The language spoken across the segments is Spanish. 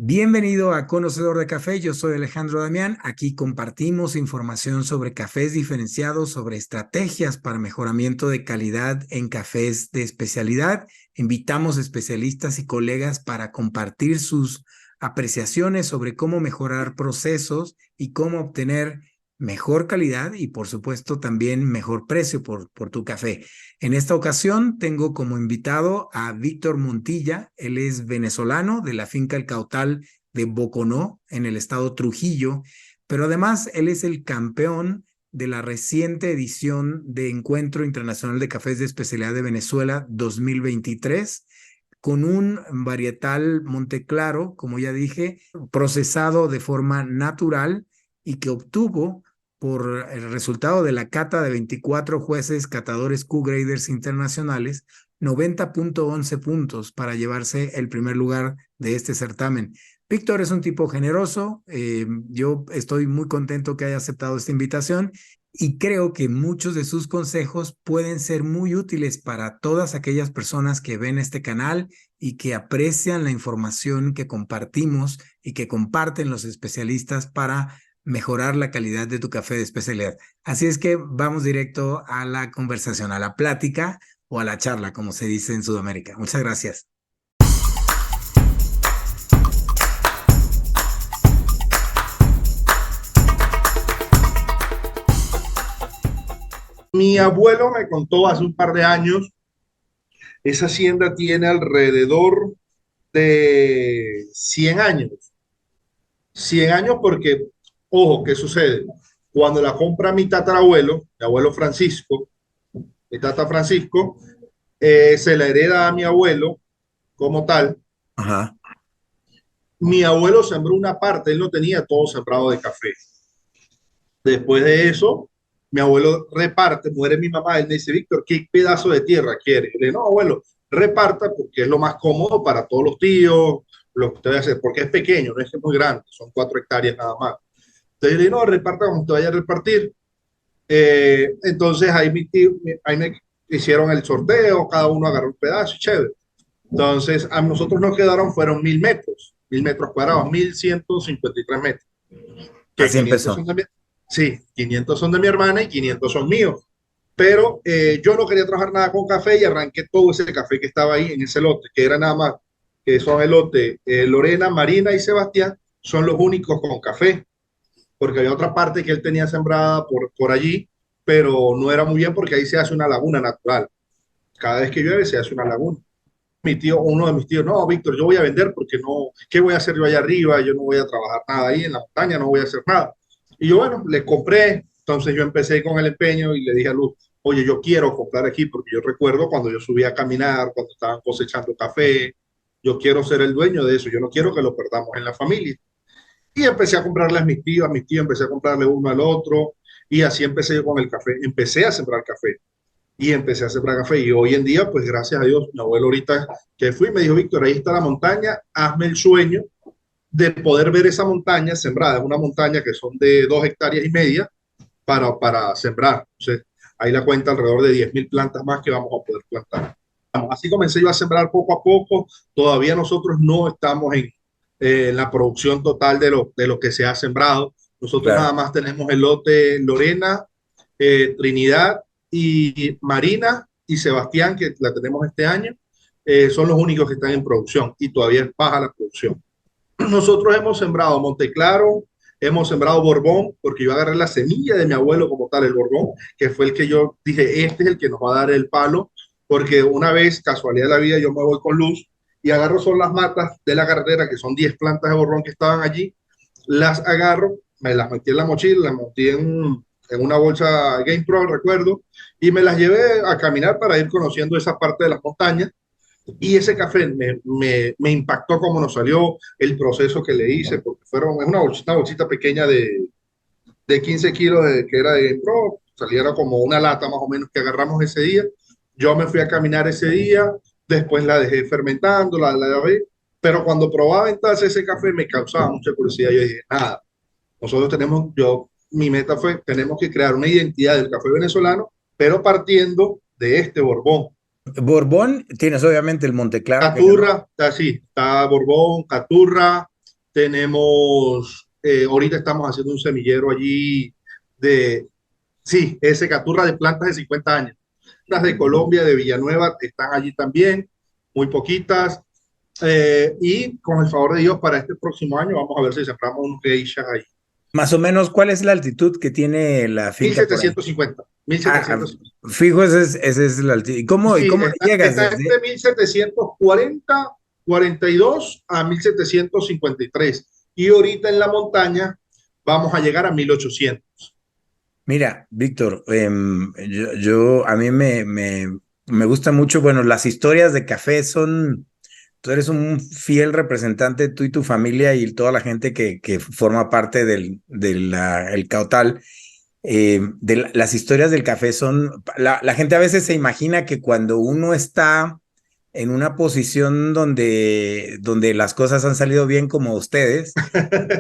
Bienvenido a Conocedor de Café, yo soy Alejandro Damián. Aquí compartimos información sobre cafés diferenciados, sobre estrategias para mejoramiento de calidad en cafés de especialidad. Invitamos especialistas y colegas para compartir sus apreciaciones sobre cómo mejorar procesos y cómo obtener mejor calidad y, por supuesto, también mejor precio por tu café. En esta ocasión tengo como invitado a Víctor Montilla. Él es venezolano de la finca El Cautal de Boconó, en el estado Trujillo, pero además él es el campeón de la reciente edición de Encuentro Internacional de Cafés de Especialidad de Venezuela 2023, con un varietal Monteclaro, como ya dije, procesado de forma natural y que obtuvo por el resultado de la cata de 24 jueces catadores Q-Graders internacionales, 90.11 puntos para llevarse el primer lugar de este certamen. Víctor es un tipo generoso, yo estoy muy contento que haya aceptado esta invitación y creo que muchos de sus consejos pueden ser muy útiles para todas aquellas personas que ven este canal y que aprecian la información que compartimos y que comparten los especialistas para mejorar la calidad de tu café de especialidad. Así es que vamos directo a la conversación, a la plática o a la charla, como se dice en Sudamérica. Muchas gracias. Mi abuelo me contó hace un par de años, esa hacienda tiene alrededor de 100 años. 100 años porque, ojo, ¿qué sucede? Cuando la compra mi abuelo Francisco, mi tata Francisco, se la hereda a mi abuelo como tal. Ajá. Mi abuelo sembró una parte, él no tenía todo sembrado de café. Después de eso, mi abuelo reparte, muere mi mamá, él me dice, Víctor, ¿qué pedazo de tierra quiere? Le digo, no, abuelo, reparta porque es lo más cómodo para todos los tíos, lo que usted va a hacer, porque es pequeño, no es que es muy grande, son 4 hectáreas nada más. Entonces le digo, no, reparta como usted vaya a repartir. Entonces ahí mi tío, ahí me hicieron el sorteo, cada uno agarró un pedazo, chévere. Entonces a nosotros nos quedaron, fueron 1000 metros cuadrados, 1153 metros, que Así 500 son empezó. de mi, sí, 500 son de mi hermana y 500 son míos. Pero yo no quería trabajar nada con café y arranqué todo ese café que estaba ahí en ese lote, que era nada más, que son el lote Lorena, Marina y Sebastián, son los únicos con café, porque había otra parte que él tenía sembrada por allí, pero no era muy bien porque ahí se hace una laguna natural. Cada vez que llueve se hace una laguna. Mi tío, uno de mis tíos, no, Víctor, yo voy a vender porque no, ¿qué voy a hacer yo allá arriba? Yo no voy a trabajar nada ahí en la montaña, no voy a hacer nada. Y yo, bueno, le compré, entonces yo empecé con el empeño y le dije a Luz, oye, yo quiero comprar aquí porque yo recuerdo cuando yo subía a caminar, cuando estaban cosechando café, yo quiero ser el dueño de eso, yo no quiero que lo perdamos en la familia. Y empecé a comprarle a mis tíos empecé a comprarle uno al otro y así empecé yo con el café, empecé a sembrar café y empecé a sembrar café. Y hoy en día, pues gracias a Dios, mi abuelo ahorita que fui me dijo, Víctor, ahí está la montaña, hazme el sueño de poder ver esa montaña sembrada. Es una montaña que son de 2 hectáreas y media para sembrar. Entonces, ahí la cuenta alrededor de 10.000 plantas más que vamos a poder plantar. Así comencé yo a sembrar poco a poco. Todavía nosotros no estamos en la producción total de lo que se ha sembrado. Nosotros nada Claro. más tenemos el lote Lorena, Trinidad y Marina y Sebastián, que la tenemos este año. Son los únicos que están en producción y todavía es baja la producción. Nosotros hemos sembrado Monteclaro, hemos sembrado Borbón, porque yo agarré la semilla de mi abuelo como tal, el Borbón, que fue el que yo dije, este es el que nos va a dar el palo, porque una vez, casualidad de la vida, yo me voy con Luz y agarro son las matas de la carretera, que son 10 plantas de Borbón que estaban allí, las agarro, me las metí en la mochila, las metí en una bolsa Game Pro, recuerdo, y me las llevé a caminar para ir conociendo esa parte de las montañas. Y ese café me impactó cómo nos salió el proceso que le hice, porque es una bolsita pequeña de 15 kilos que era de Pro, saliera como una lata más o menos que agarramos ese día. Yo me fui a caminar ese día, después la dejé fermentando, la dejé, pero cuando probaba entonces ese café me causaba mucha curiosidad. Yo dije, nada, nosotros mi meta fue, tenemos que crear una identidad del café venezolano, pero partiendo de este Borbón. Borbón, tienes obviamente el Monteclaro que ganó. Caturra, está así, está Borbón, Caturra, tenemos, ahorita estamos haciendo un semillero allí de, sí, ese caturra de plantas de 50 años. Las de Colombia, de Villanueva, están allí también, muy poquitas. Y con el favor de Dios, para este próximo año, vamos a ver si sembramos unos geishas ahí. Más o menos, ¿cuál es la altitud que tiene la Mil finca por ahí? setecientos cincuenta mil Ah, setecientos cincuenta fijo, ese es la altitud. ¿Y Sí, cómo llegas está desde? entre 1742 a 1753. Y ahorita en la montaña vamos a llegar a 1800. Mira, Víctor, a mí me gusta mucho, bueno, las historias de café son, tú eres un fiel representante, tú y tu familia y toda la gente que forma parte el Cautal. Las historias del café son, la gente a veces se imagina que cuando uno está en una posición donde las cosas han salido bien como ustedes,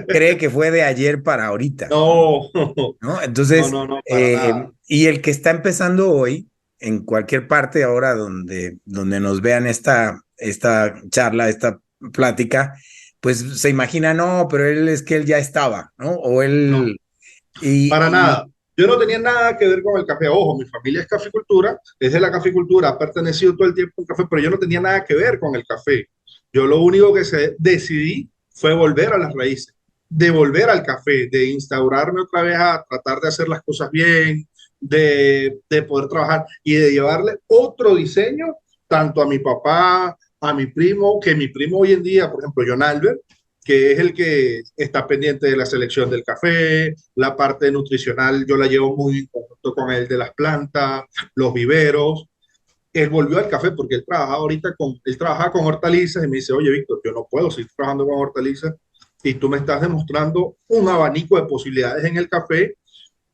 cree que fue de ayer para ahorita, No, ¿no? no, Entonces, no, no, para nada. y el que está empezando hoy, en cualquier parte ahora donde nos vean esta charla, esta plática, pues se imagina, no, pero es que él ya estaba, ¿no? O No, él, para y nada. Yo no tenía nada que ver con el café. Ojo, mi familia es caficultura, es de la caficultura, ha pertenecido todo el tiempo al café, pero yo no tenía nada que ver con el café. Yo lo único que decidí fue volver a las raíces, de volver al café, de instaurarme otra vez a tratar de hacer las cosas bien, de poder trabajar y de llevarle otro diseño tanto a mi papá, a mi primo, que mi primo hoy en día, por ejemplo, John Albert, que es el que está pendiente de la selección del café, la parte nutricional yo la llevo muy en conjunto con el de las plantas, los viveros. Él volvió al café porque él trabajaba con hortalizas y me dice, oye, Víctor, yo no puedo seguir trabajando con hortalizas y tú me estás demostrando un abanico de posibilidades en el café.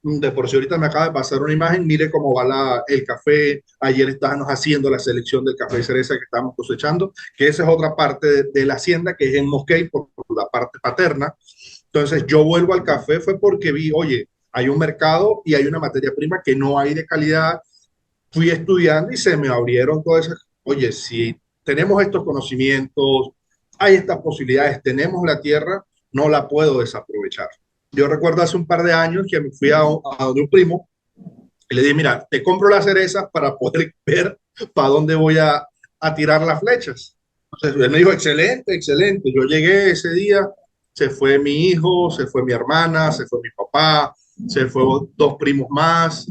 De por sí ahorita me acaba de pasar una imagen, mire cómo va el café, ayer estábamos haciendo la selección del café de cereza que estábamos cosechando, que esa es otra parte de la hacienda que es en Mosquey por la parte paterna. Entonces yo vuelvo al café fue porque vi, oye, hay un mercado y hay una materia prima que no hay de calidad. Fui estudiando y se me abrieron todas esas, oye, si tenemos estos conocimientos, hay estas posibilidades, tenemos la tierra, no la puedo desaprovechar. Yo recuerdo hace un par de años que me fui a donde un primo y le dije, mira, te compro las cerezas para poder ver para dónde voy a tirar las flechas. Entonces él me dijo, excelente, excelente. Yo llegué ese día, se fue mi hijo, se fue mi hermana, se fue mi papá, se fue dos primos más.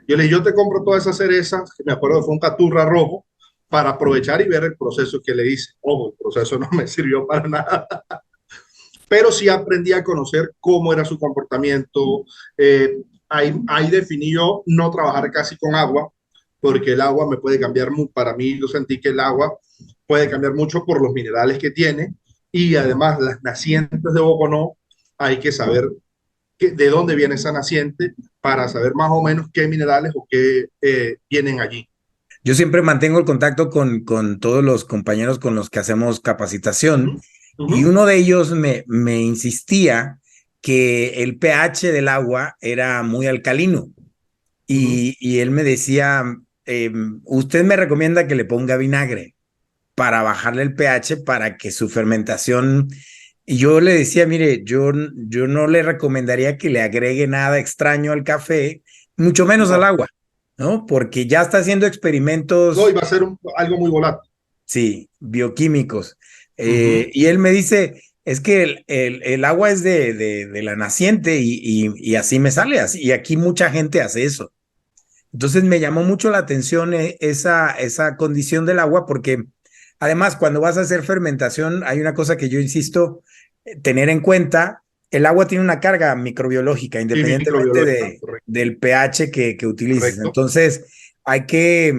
Yo le dije, yo te compro todas esas cerezas, que me acuerdo que fue un caturra rojo, para aprovechar y ver el proceso que le hice. Ojo, el proceso no me sirvió para nada, pero sí aprendí a conocer cómo era su comportamiento. Ahí definí yo no trabajar casi con agua, porque el agua me puede cambiar, para mí yo sentí que el agua puede cambiar mucho por los minerales que tiene y además las nacientes de Boconó, hay que saber de dónde viene esa naciente para saber más o menos qué minerales o qué vienen allí. yo siempre mantengo el contacto con todos los compañeros con los que hacemos capacitación, Uh -huh, y uno de ellos me insistía que el pH del agua era muy alcalino. uh -huh. Y él me decía, usted me recomienda que le ponga vinagre para bajarle el pH para que su fermentación... Y yo le decía, mire, yo no le recomendaría que le agregue nada extraño al café, mucho menos al No, agua, ¿no? Porque ya está haciendo no, experimentos, iba a ser algo muy volátil. sí, bioquímicos. Uh -huh. Y él me dice, es que el agua es de la naciente y así me sale, así, y aquí mucha gente hace eso. Entonces me llamó mucho la atención esa condición del agua porque además cuando vas a hacer fermentación hay una cosa que yo insisto tener en cuenta, el agua tiene una carga microbiológica Sí, independientemente microbiológica, correcto, del pH que utilices. correcto. Entonces hay que,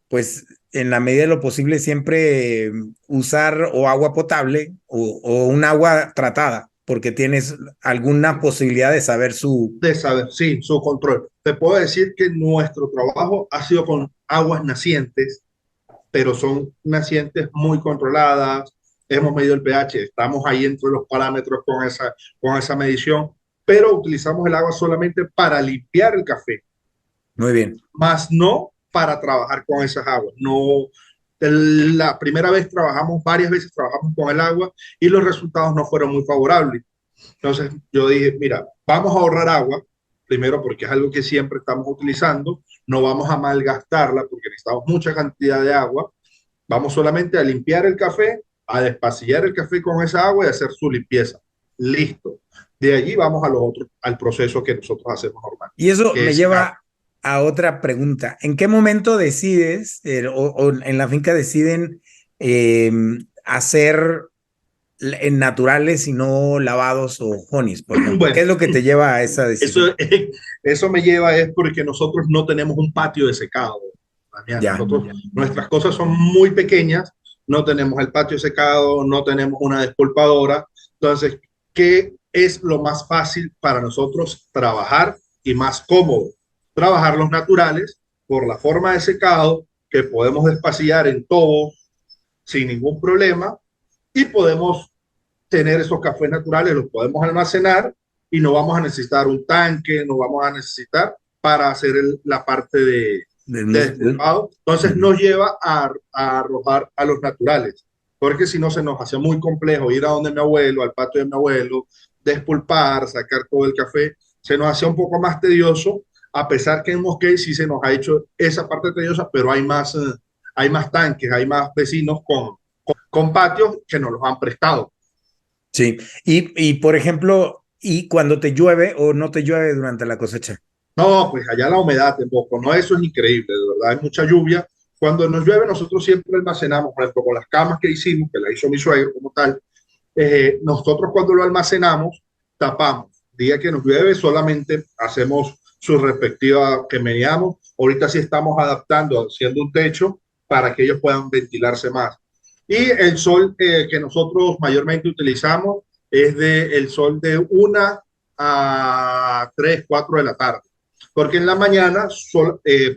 pues en la medida de lo posible siempre usar o agua potable o un agua tratada porque tienes alguna posibilidad de saber su... De saber, sí, su control. Te puedo decir que nuestro trabajo ha sido con aguas nacientes, pero son nacientes muy controladas. Hemos medido el pH, estamos ahí entre los parámetros con esa medición, pero utilizamos el agua solamente para limpiar el café, Muy bien. más no para trabajar con esas aguas. No, La primera vez varias veces trabajamos con el agua y los resultados no fueron muy favorables. Entonces yo dije, mira, vamos a ahorrar agua, primero porque es algo que siempre estamos utilizando, no vamos a malgastarla porque necesitamos mucha cantidad de agua, vamos solamente a limpiar el café, a despacillar el café con esa agua y hacer su limpieza. Listo. De allí vamos a los otros, al proceso que nosotros hacemos normal, Y eso que me es lleva a otra pregunta. ¿En qué momento decides o en la finca deciden eh, hacer en naturales y no lavados o honeys, por ejemplo? ¿Qué bueno, es lo que te lleva a esa decisión? eso, eso me lleva es porque nosotros no tenemos un patio de secado. Damián. Ya. Nuestras cosas son muy pequeñas, no tenemos el patio secado, no tenemos una despulpadora. Entonces, ¿qué es lo más fácil para nosotros trabajar y más cómodo? Trabajar los naturales por la forma de secado que podemos despacillar en todo sin ningún problema y podemos tener esos cafés naturales, los podemos almacenar y no vamos a necesitar un tanque, no vamos a necesitar para hacer la parte de despulpado. Entonces nos lleva a arrojar a los naturales, porque si no se nos hace muy complejo ir a donde mi abuelo, al patio de mi abuelo, despulpar, sacar todo el café, se nos hacía un poco más tedioso, a pesar que en Mosquey sí se nos ha hecho esa parte tediosa, pero hay más tanques, hay más vecinos con patios que nos los han prestado. Sí. Y por ejemplo, ¿y cuando te llueve o no te llueve durante la cosecha? No, pues allá la humedad en Boco, no, eso es increíble, de verdad, hay mucha lluvia. Cuando nos llueve, nosotros siempre almacenamos, por ejemplo, con las camas que hicimos, que la hizo mi suegro como tal, nosotros cuando lo almacenamos, tapamos. Día que nos llueve, solamente hacemos su respectiva que meneamos. Ahorita sí estamos adaptando, haciendo un techo para que ellos puedan ventilarse más. Y el sol que nosotros mayormente utilizamos es el sol de 1 a 3, 4 de la tarde porque en la mañana,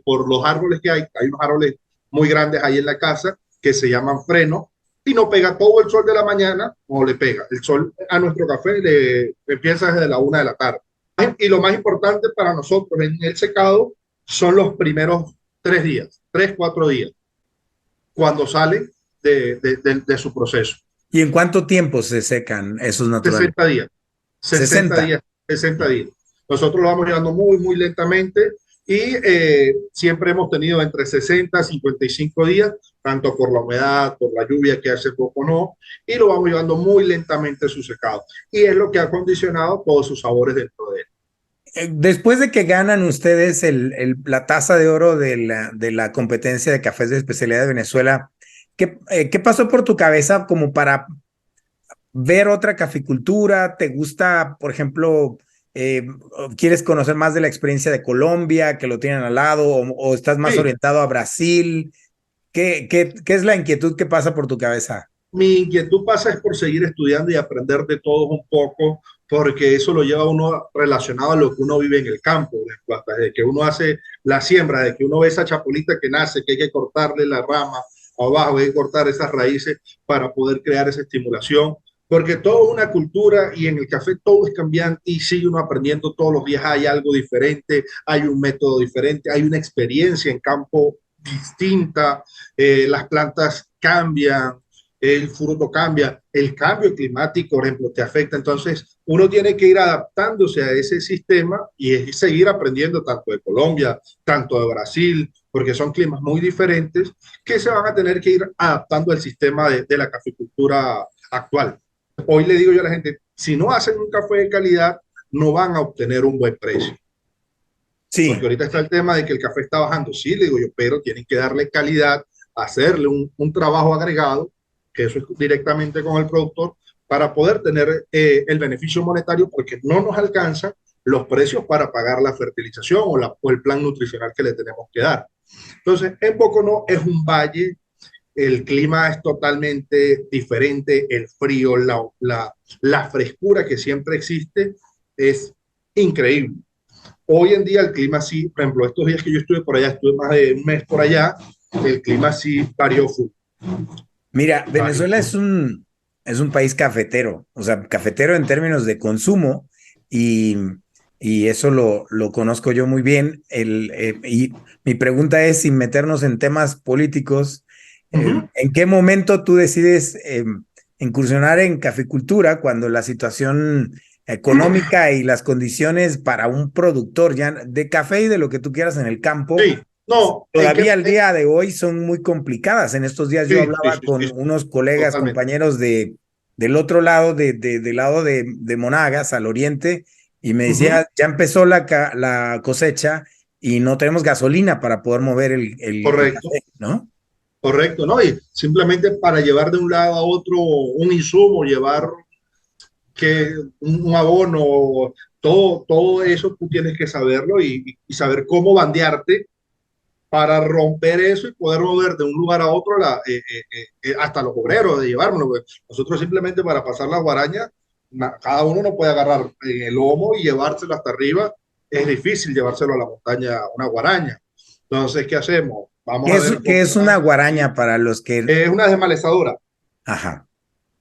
por los árboles que hay unos árboles muy grandes ahí en la casa que se llaman freno, y no pega todo el sol de la mañana, no le pega. El sol a nuestro café le empieza desde la 1 de la tarde. Y lo más importante para nosotros en el secado son los primeros 3 días, 3, 4 días, cuando sale de su proceso. ¿Y en cuánto tiempo se secan esos naturales? 60 días, 60 60. días, 60 días. Nosotros lo vamos llevando muy, muy lentamente y siempre hemos tenido entre 60 y 55 días, tanto por la humedad, por la lluvia que hace poco no, y lo vamos llevando muy lentamente su secado. Y es lo que ha condicionado todos sus sabores dentro de él. Después de que ganan ustedes la taza de oro de la competencia de cafés de especialidad de Venezuela, ¿qué pasó por tu cabeza como para ver otra caficultura? ¿Te gusta, por ejemplo, quieres conocer más de la experiencia de Colombia, que lo tienen al lado, o estás más Sí, orientado a Brasil? ¿Qué es la inquietud que pasa por tu cabeza? mi inquietud pasa es por seguir estudiando y aprender de todos un poco, porque eso lo lleva a uno relacionado a lo que uno vive en el campo, hasta desde que uno hace la siembra, de que uno ve esa chapulita que nace, que hay que cortarle la rama abajo, hay que cortar esas raíces para poder crear esa estimulación, porque todo es una cultura y en el café todo es cambiante y sigue uno aprendiendo todos los días, hay algo diferente, hay un método diferente, hay una experiencia en campo distinta, las plantas cambian, el fruto cambia, el cambio climático, por ejemplo, te afecta. Entonces, uno tiene que ir adaptándose a ese sistema y seguir aprendiendo tanto de Colombia, tanto de Brasil, porque son climas muy diferentes que se van a tener que ir adaptando al sistema de la caficultura actual. Hoy le digo yo a la gente, si no hacen un café de calidad, no van a obtener un buen precio. Porque Sí. ahorita está el tema de que el café está bajando. Sí, le digo yo, pero tienen que darle calidad, hacerle un trabajo agregado, que eso es directamente con el productor, para poder tener el beneficio monetario, porque no nos alcanzan los precios para pagar la fertilización o el plan nutricional que le tenemos que dar. Entonces, en Boconó es un valle, el clima es totalmente diferente, el frío, la frescura que siempre existe es increíble. Hoy en día el clima sí, por ejemplo, estos días que yo estuve por allá, estuve más de un mes por allá, el clima sí varió full. Mira, Varió Venezuela full. es un país cafetero, o sea, cafetero en términos de consumo, y, y eso lo conozco yo muy bien. Y mi pregunta es, sin meternos en temas políticos, Ujú. ¿En qué momento tú decides incursionar en caficultura cuando la situación económica y las condiciones para un productor ya de café y de lo que tú quieras en el campo, Sí, no, todavía al día de hoy son muy complicadas? En estos días yo sí, sí, hablaba sí, con sí, unos colegas, totalmente. compañeros del otro lado, del lado de Monagas, al oriente, y me Ujú. decía, ya empezó la cosecha y no tenemos gasolina para poder mover el Correcto, café, ¿no? correcto, ¿no? Y simplemente para llevar de un lado a otro un insumo, llevar que un abono, todo eso tú tienes que saberlo y saber cómo bandearte para romper eso y poder mover de un lugar a otro hasta los obreros, de llevármelo. Pues. Nosotros simplemente para pasar la guaraña, cada uno no puede agarrar en el lomo y llevárselo hasta arriba. Es difícil llevárselo a la montaña, una guaraña. Entonces, ¿qué hacemos? Vamos a ver Qué cómo es una podemos guaraña conseguir. para los que... Es una desmalezadora Ajá.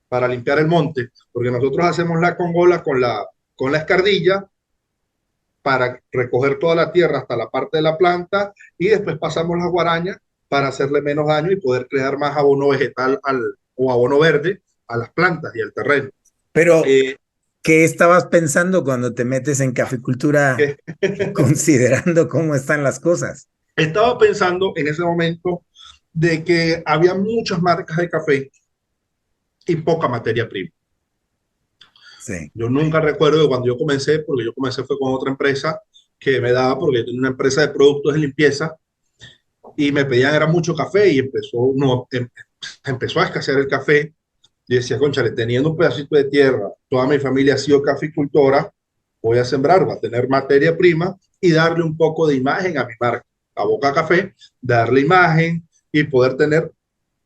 para limpiar el monte, porque nosotros hacemos la congola con la escardilla para recoger toda la tierra hasta la parte de la planta y después pasamos la guaraña para hacerle menos daño y poder crear más abono vegetal o abono verde a las plantas y al terreno. Pero, Eh, ¿qué estabas pensando cuando te metes en caficultura que considerando cómo están las cosas? estaba pensando en ese momento de que había muchas marcas de café y poca materia prima. Sí. Yo nunca recuerdo de cuando yo comencé, porque yo comencé fue con otra empresa que me daba, porque yo tenía una empresa de productos de limpieza y me pedían era mucho café y empezó, no, empezó a escasear el café. Y decía, conchale, teniendo un pedacito de tierra, toda mi familia ha sido caficultora, voy a sembrar, va a tener materia prima y darle un poco de imagen a mi marca, a Boca Café, darle imagen y poder tener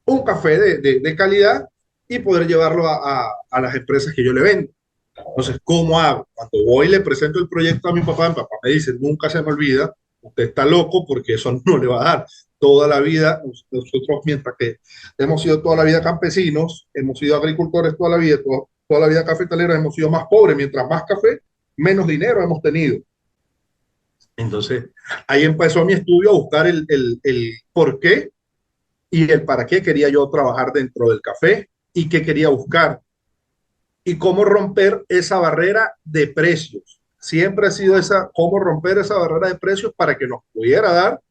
un café de calidad y poder llevarlo a las empresas que yo le vendo. Entonces, ¿cómo hago? Cuando voy y le presento el proyecto a mi papá me dice, nunca se me olvida, usted está loco porque eso no le va a dar. Toda la vida, nosotros mientras que hemos sido toda la vida campesinos, hemos sido agricultores toda la vida, toda la vida cafetaleros, hemos sido más pobres. Mientras más café, menos dinero hemos tenido. Entonces, ahí empezó mi estudio a buscar el por qué y el para qué quería yo trabajar dentro del café y qué quería buscar y cómo romper esa barrera de precios. Siempre ha sido esa, cómo romper esa barrera de precios para que nos pudiera dar.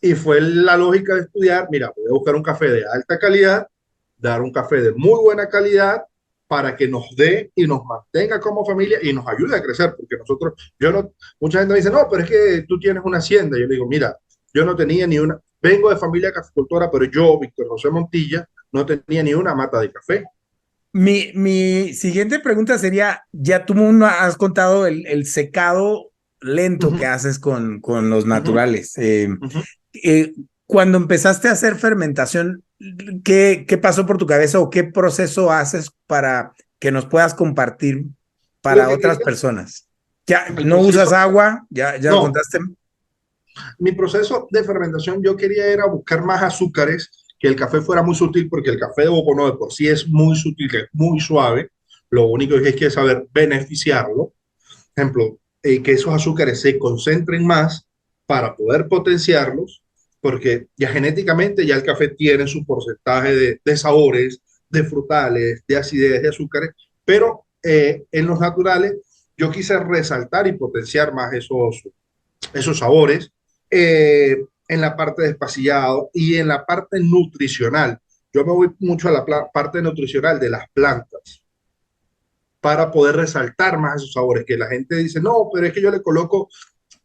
Y fue la lógica de estudiar, mira, voy a buscar un café de alta calidad, dar un café de muy buena calidad para que nos dé y nos mantenga como familia y nos ayude a crecer, porque nosotros, yo no, mucha gente me dice, no, pero es que tú tienes una hacienda. Yo le digo, mira, yo no tenía ni una, vengo de familia caficultora, pero yo, Víctor José Montilla, no tenía ni una mata de café. Mi siguiente pregunta sería, ya tú no has contado el secado Uh lento que -huh, haces con los uh -huh, naturales. uh -huh. Cuando empezaste a hacer fermentación, ¿qué pasó por tu cabeza o qué proceso haces para que nos puedas compartir Lo para que otras quería, personas? Ya el no usas proceso, agua, ya lo no, contaste. mi proceso de fermentación yo quería era buscar más azúcares, que el café fuera muy sutil, porque el café de Boconó de por sí es muy sutil, es muy suave. Lo único es que saber beneficiarlo. Por ejemplo, que esos azúcares se concentren más para poder potenciarlos, porque ya genéticamente ya el café tiene su porcentaje de sabores, de frutales, de acidez, de azúcares, pero en los naturales yo quise resaltar y potenciar más esos sabores en la parte de espacillado y en la parte nutricional. Yo me voy mucho a la parte nutricional de las plantas para poder resaltar más esos sabores, que la gente dice, no, pero es que yo le coloco,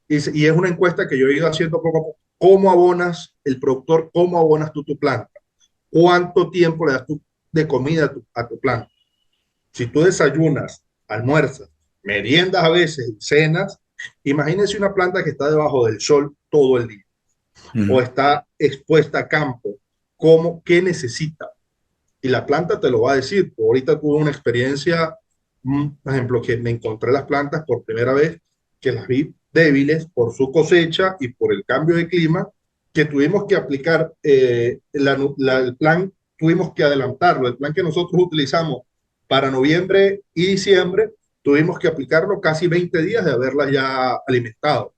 y es una encuesta que yo he ido haciendo poco a poco, ¿cómo abonas el productor, cómo abonas tú tu planta? ¿Cuánto tiempo le das tú de comida a tu planta? Si tú desayunas, almuerzas, meriendas a veces, cenas, imagínense una planta que está debajo del sol todo el día o está expuesta a campo, ¿cómo, qué necesita? Y la planta te lo va a decir. Ahorita tuve una experiencia, por ejemplo, que me encontré las plantas por primera vez, que las vi débiles por su cosecha y por el cambio de clima, que tuvimos que aplicar el plan, tuvimos que adelantarlo. El plan que nosotros utilizamos para noviembre y diciembre, tuvimos que aplicarlo casi 20 días de haberlas ya alimentado.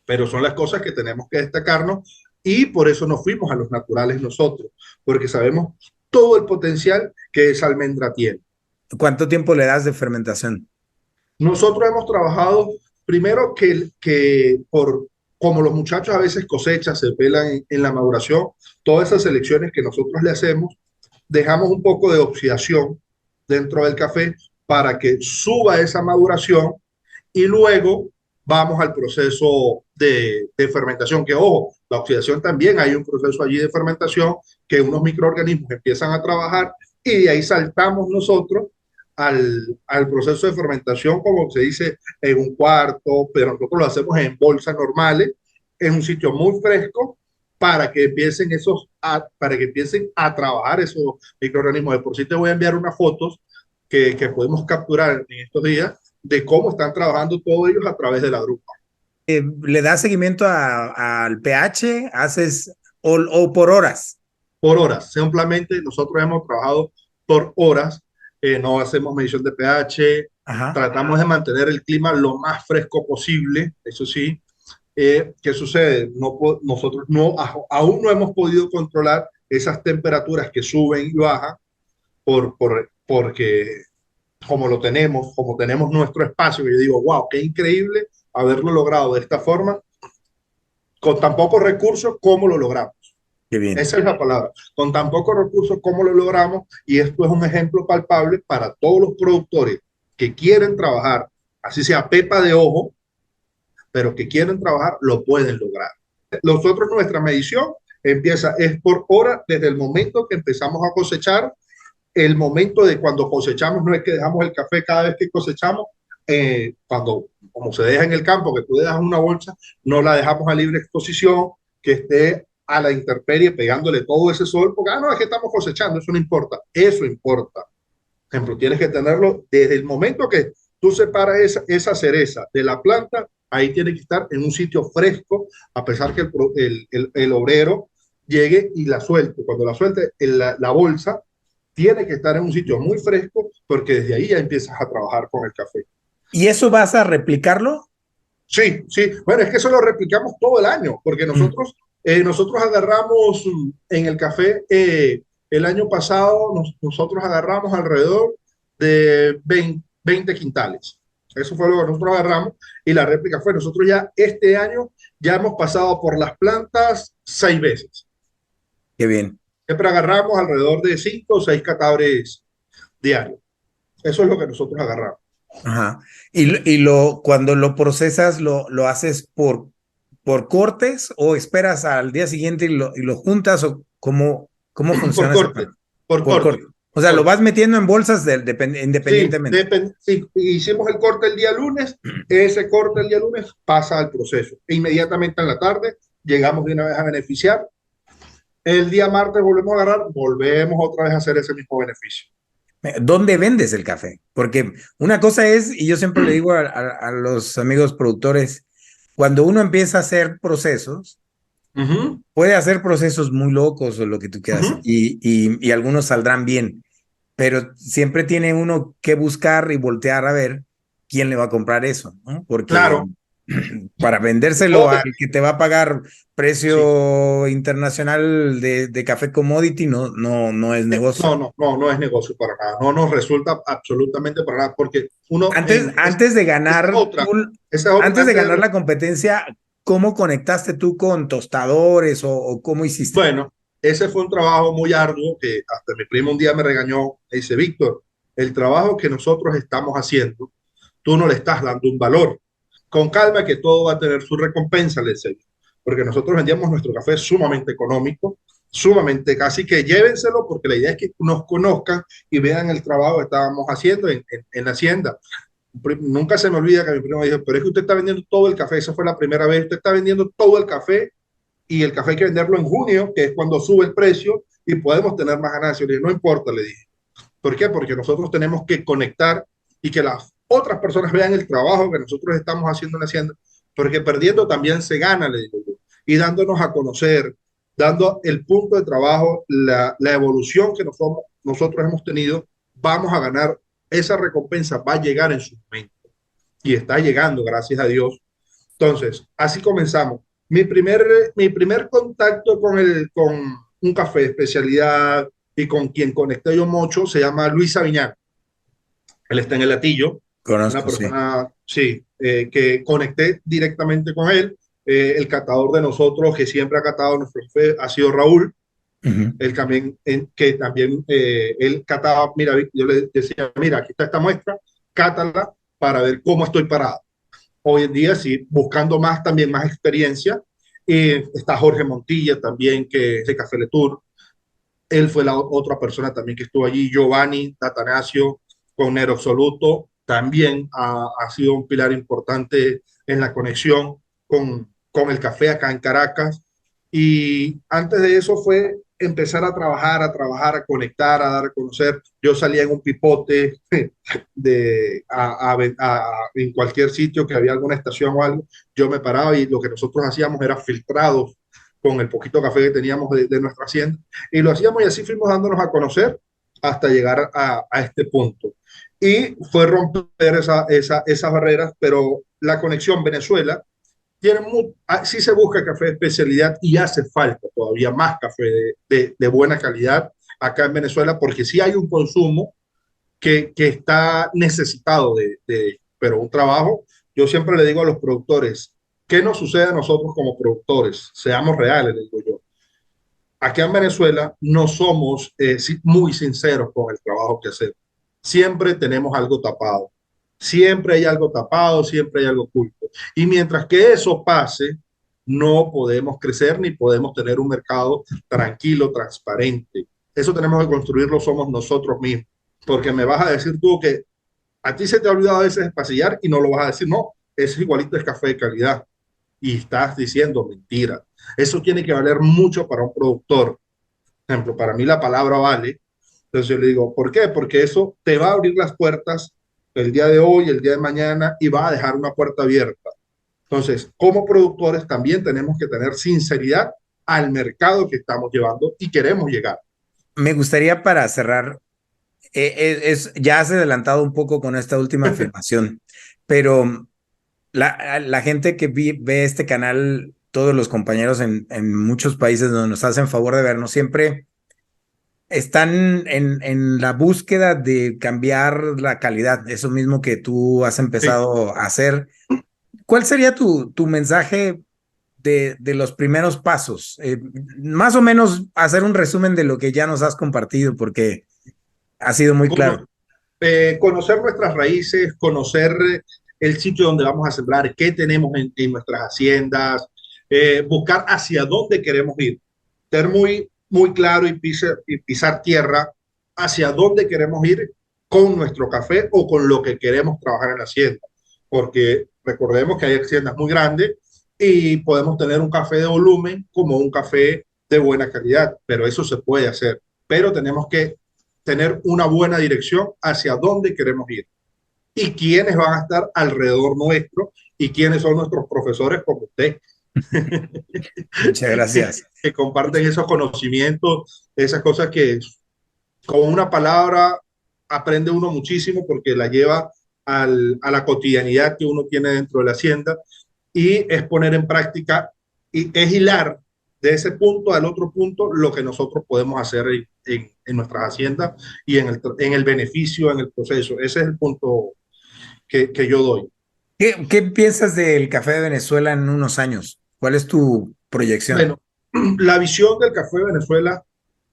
Pero son las cosas que tenemos que destacarnos Y por eso nos fuimos a los naturales nosotros, porque sabemos todo el potencial que esa almendra tiene. ¿Cuánto tiempo le das de fermentación? Nosotros hemos trabajado primero como los muchachos a veces cosechan, se pelan en la maduración, todas esas selecciones que nosotros le hacemos, dejamos un poco de oxidación dentro del café para que suba esa maduración y luego vamos al proceso de fermentación, que ojo, la oxidación también hay un proceso allí de fermentación que unos microorganismos empiezan a trabajar y de ahí saltamos nosotros al proceso de fermentación, como se dice, en un cuarto, pero nosotros lo hacemos en bolsas normales, en un sitio muy fresco, para que empiecen a trabajar esos microorganismos. De por sí te voy a enviar unas fotos que podemos capturar en estos días de cómo están trabajando todos ellos a través de la drupa. ¿Le das seguimiento al pH? ¿Haces o por horas? Por horas, simplemente nosotros hemos trabajado por horas, no hacemos medición de pH, Ajá. tratamos de mantener el clima lo más fresco posible, eso sí. ¿Qué sucede? Nosotros aún no hemos podido controlar esas temperaturas que suben y bajan porque como tenemos nuestro espacio, yo digo, wow, qué increíble haberlo logrado de esta forma, con tan pocos recursos, ¿cómo lo logramos? Qué bien. Esa es la palabra. Con tan pocos recursos, ¿cómo lo logramos? Y esto es un ejemplo palpable para todos los productores que quieren trabajar, así sea pepa de ojo, pero que quieren trabajar, lo pueden lograr. Nosotros, nuestra medición es por hora desde el momento que empezamos a cosechar. El momento de cuando cosechamos no es que dejamos el café cada vez que cosechamos, como se deja en el campo, que tú dejas una bolsa, no la dejamos a libre exposición, que esté a la intemperie pegándole todo ese sol, porque no, es que estamos cosechando, eso no importa, eso importa. Por ejemplo, tienes que tenerlo desde el momento que tú separas esa cereza de la planta, ahí tiene que estar en un sitio fresco, a pesar que el obrero llegue y la suelte. Cuando la suelte, la bolsa tiene que estar en un sitio muy fresco porque desde ahí ya empiezas a trabajar con el café. ¿Y eso vas a replicarlo? Sí, sí. Bueno, es que eso lo replicamos todo el año porque nosotros agarramos en el café, el año pasado nosotros agarramos alrededor de 20 quintales. Eso fue lo que nosotros agarramos y la réplica fue, nosotros ya este año ya hemos pasado por las plantas 6 veces. Qué bien. Siempre agarramos alrededor de 5 o 6 catadores diarios. Eso es lo que nosotros agarramos. Ajá. Cuando lo procesas, ¿lo haces por cortes o esperas al día siguiente y lo juntas o cómo Por funciona esa corte, parte? por Por corte. corte. O sea, lo Corte. vas metiendo en bolsas Sí, independientemente. sí, hicimos el corte el día lunes, ese corte el día lunes pasa al proceso. E inmediatamente en la tarde llegamos de una vez a beneficiar. El día martes volvemos a agarrar, volvemos otra vez a hacer ese mismo beneficio. ¿Dónde vendes el café? Porque una cosa es, y yo siempre le digo a los amigos productores, cuando uno empieza a hacer procesos, puede hacer procesos muy locos o lo que tú quieras, y algunos saldrán bien, pero siempre tiene uno que buscar y voltear a ver quién le va a comprar eso, ¿no? Porque Claro, para vendérselo todo al que te va a pagar sí. precio internacional de café commodity, no es negocio. No es negocio para nada. No nos resulta absolutamente para nada, porque uno Antes de esa es ganar, otra, esa es otra, antes de ganar la competencia, ¿cómo conectaste tú con tostadores o cómo hiciste? bueno, ese fue un trabajo muy arduo que hasta mi primo un día me regañó, me dice, Víctor, el trabajo que nosotros estamos haciendo, tú no le estás dando un valor. Con calma que todo va a tener su recompensa, le decía, porque nosotros vendíamos nuestro café sumamente económico, sumamente, casi que llévenselo, porque la idea es que nos conozcan y vean el trabajo que estábamos haciendo en la hacienda. Nunca se me olvida que mi primo dijo, pero es que usted está vendiendo todo el café, esa fue la primera vez, usted está vendiendo todo el café y el café hay que venderlo en junio, que es cuando sube el precio y podemos tener más ganancias. Le dije, no importa, le dije. ¿Por qué? Porque nosotros tenemos que conectar y que las otras personas vean el trabajo que nosotros estamos haciendo en la hacienda, porque perdiendo también se gana, le digo yo, y dándonos a conocer, dando el punto de trabajo, la evolución que nosotros hemos tenido, vamos a ganar, esa recompensa va a llegar en su momento y está llegando, gracias a Dios. Entonces, así comenzamos. Mi primer, mi primer contacto con un café de especialidad y con quien conecté yo mucho se llama Luis Aviñán. Él está en el Latillo, una Conozco, sí. persona, sí, que conecté directamente con él. El catador de nosotros que siempre ha catado nuestro café ha sido Raúl. Ujú. Él también, que también él cataba, mira, yo le decía, mira, aquí está esta muestra, cátala para ver cómo estoy parado. Hoy en día, sí, buscando más, también más experiencia. Está Jorge Montilla también, que es de Café Letour. Él fue la otra persona también que estuvo allí. Giovanni Tatanasio, con Nero Absoluto, también ha sido un pilar importante en la conexión con el café acá en Caracas. Y antes de eso fue empezar a trabajar, a conectar, a dar a conocer. Yo salía en un pipote en cualquier sitio que había alguna estación o algo, yo me paraba y lo que nosotros hacíamos era filtrados con el poquito café que teníamos de nuestra hacienda y lo hacíamos y así fuimos dándonos a conocer hasta llegar a este punto. Y fue romper esas barreras, pero la conexión Venezuela tiene sí se busca café de especialidad y hace falta todavía más café de buena calidad acá en Venezuela porque sí hay un consumo que está necesitado pero un trabajo, yo siempre le digo a los productores, ¿qué nos sucede a nosotros como productores? Seamos reales, le digo yo. Aquí en Venezuela no somos muy sinceros con el trabajo que hacemos. Siempre tenemos algo tapado. Siempre hay algo tapado, siempre hay algo oculto. Y mientras que eso pase, no podemos crecer ni podemos tener un mercado tranquilo, transparente. Eso tenemos que construirlo, somos nosotros mismos. Porque me vas a decir tú que a ti se te ha olvidado a veces espasillar y no lo vas a decir, no, es igualito, es café de calidad y estás diciendo mentira. Eso tiene que valer mucho para un productor. Por ejemplo, para mí la palabra vale. Entonces yo le digo, ¿por qué? Porque eso te va a abrir las puertas el día de hoy, el día de mañana y va a dejar una puerta abierta. Entonces, como productores también tenemos que tener sinceridad al mercado que estamos llevando y queremos llegar. Me gustaría para cerrar, ya has adelantado un poco con esta última afirmación, pero la gente que ve este canal, todos los compañeros en muchos países donde nos hacen favor de vernos, siempre están en la búsqueda de cambiar la calidad, eso mismo que tú has Sí. empezado a hacer. ¿Cuál sería tu mensaje de los primeros pasos? Más o menos hacer un resumen de lo que ya nos has compartido, porque ha sido muy Cono- claro. conocer nuestras raíces, conocer el sitio donde vamos a sembrar, qué tenemos en nuestras haciendas, buscar hacia dónde queremos ir, ser muy claro y pisar tierra hacia dónde queremos ir con nuestro café o con lo que queremos trabajar en la hacienda. Porque recordemos que hay haciendas muy grandes y podemos tener un café de volumen como un café de buena calidad, pero eso se puede hacer. Pero tenemos que tener una buena dirección hacia dónde queremos ir y quiénes van a estar alrededor nuestro y quiénes son nuestros profesores como usted, Muchas gracias. que comparten esos conocimientos, esas cosas que con una palabra aprende uno muchísimo porque la lleva a la cotidianidad que uno tiene dentro de la hacienda y es poner en práctica y es hilar de ese punto al otro punto lo que nosotros podemos hacer en nuestras haciendas y en el beneficio, en el proceso. Ese es el punto que yo doy. ¿Qué piensas del café de Venezuela en unos años? ¿Cuál es tu proyección? Bueno, la visión del café de Venezuela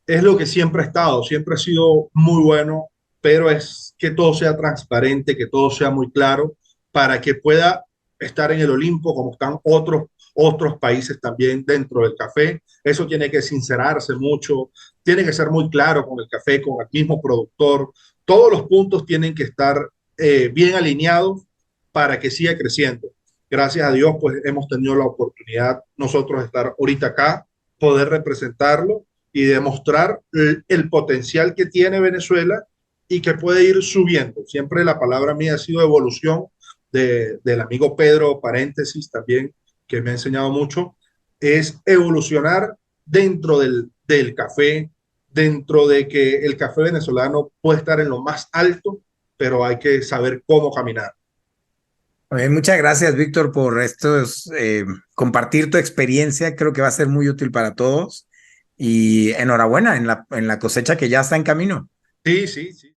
es lo que siempre ha estado, siempre ha sido muy bueno, pero es que todo sea transparente, que todo sea muy claro, para que pueda estar en el Olimpo como están otros países también dentro del café. Eso tiene que sincerarse mucho, tiene que ser muy claro con el café, con el mismo productor. Todos los puntos tienen que estar bien alineados para que siga creciendo. Gracias a Dios, pues hemos tenido la oportunidad nosotros de estar ahorita acá, poder representarlo y demostrar el potencial que tiene Venezuela y que puede ir subiendo. Siempre la palabra mía ha sido evolución del amigo Pedro, paréntesis también, que me ha enseñado mucho, es evolucionar dentro del café, dentro de que el café venezolano puede estar en lo más alto, pero hay que saber cómo caminar. Bien, muchas gracias, Víctor, por estos, compartir tu experiencia. Creo que va a ser muy útil para todos. Y enhorabuena en la cosecha que ya está en camino. Sí, sí, sí.